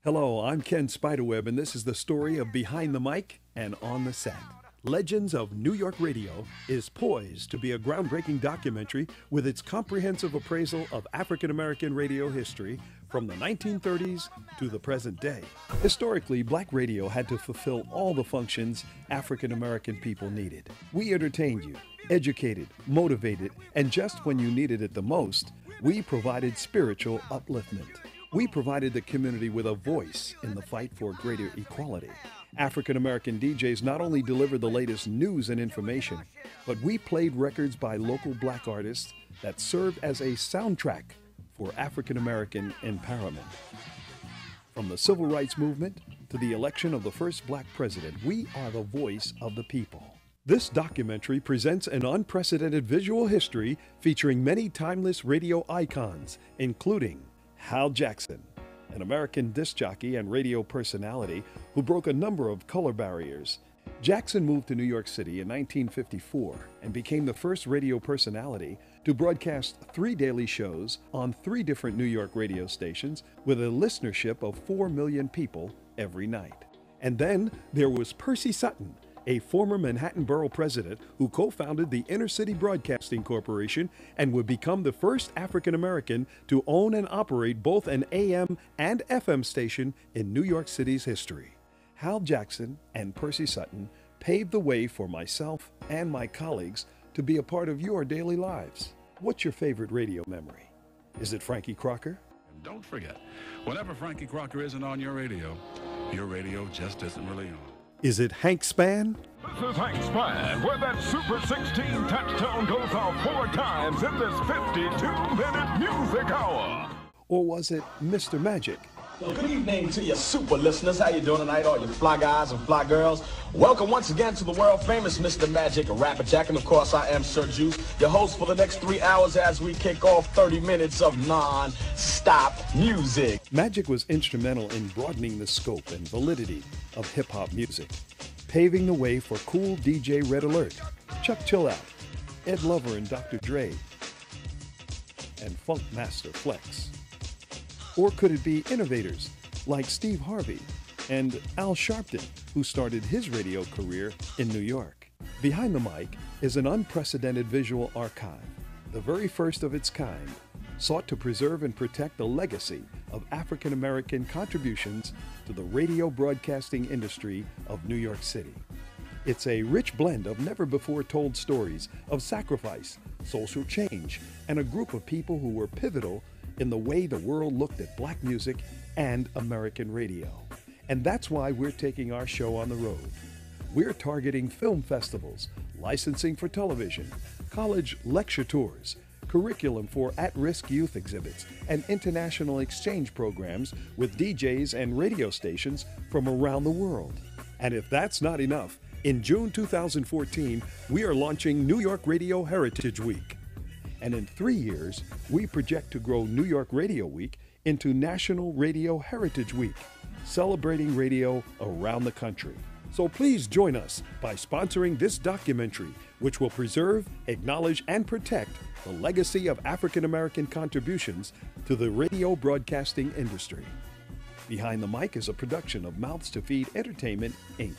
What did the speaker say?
Hello, I'm Ken Spiderweb, and this is the story of Behind the Mic and On the Set. Legends of New York Radio is poised to be a groundbreaking documentary with its comprehensive appraisal of African American radio history from the 1930s to the present day. Historically, black radio had to fulfill all the functions African American people needed. We entertained you, educated, motivated, and just when you needed it the most, we provided spiritual upliftment. We provided the community with a voice in the fight for greater equality. African American DJs not only delivered the latest news and information, but we played records by local black artists that served as a soundtrack for African American empowerment. From the civil rights movement to the election of the first black president, we are the voice of the people. This documentary presents an unprecedented visual history featuring many timeless radio icons, including Hal Jackson, an American disc jockey and radio personality who broke a number of color barriers. Jackson moved to New York City in 1954 and became the first radio personality to broadcast 3 daily shows on 3 different New York radio stations with a listenership of 4 million people every night. And then there was Percy Sutton, a former Manhattan Borough president who co-founded the Inner City Broadcasting Corporation and would become the first African American to own and operate both an AM and FM station in New York City's history. Hal Jackson and Percy Sutton paved the way for myself and my colleagues to be a part of your daily lives. What's your favorite radio memory? Is it Frankie Crocker? And don't forget, whenever Frankie Crocker isn't on your radio just isn't really on. Is it Hank Spann? This is Hank Spann, where that Super 16 touchdown goes off 4 times in this 52-minute music hour. Or was it Mr. Magic? Well, good evening to your super listeners. How you doing tonight, all you fly guys and fly girls? Welcome once again to the world famous Mr. Magic, Rapper Jack, and of course I am Sir Juice, your host for the next 3 hours as we kick off 30 minutes of non-stop music. Magic was instrumental in broadening the scope and validity of hip-hop music, paving the way for cool DJ Red Alert, Chuck Chillout, Ed Lover and Dr. Dre, and Funk Master Flex. Or could it be innovators like Steve Harvey and Al Sharpton, who started his radio career in New York? Behind the Mic is an unprecedented visual archive, the very first of its kind, sought to preserve and protect the legacy of African American contributions to the radio broadcasting industry of New York City. It's a rich blend of never-before-told stories of sacrifice, social change, and a group of people who were pivotal in the way the world looked at black music and American radio. And that's why we're taking our show on the road. We're targeting film festivals, licensing for television, college lecture tours, curriculum for at-risk youth exhibits, and international exchange programs with DJs and radio stations from around the world. And if that's not enough, in June 2014, we are launching New York Radio Heritage Week. And in 3 years, we project to grow New York Radio Week into National Radio Heritage Week, celebrating radio around the country. So please join us by sponsoring this documentary, which will preserve, acknowledge, and protect the legacy of African American contributions to the radio broadcasting industry. Behind the Mic is a production of Mouths to Feed Entertainment, Inc.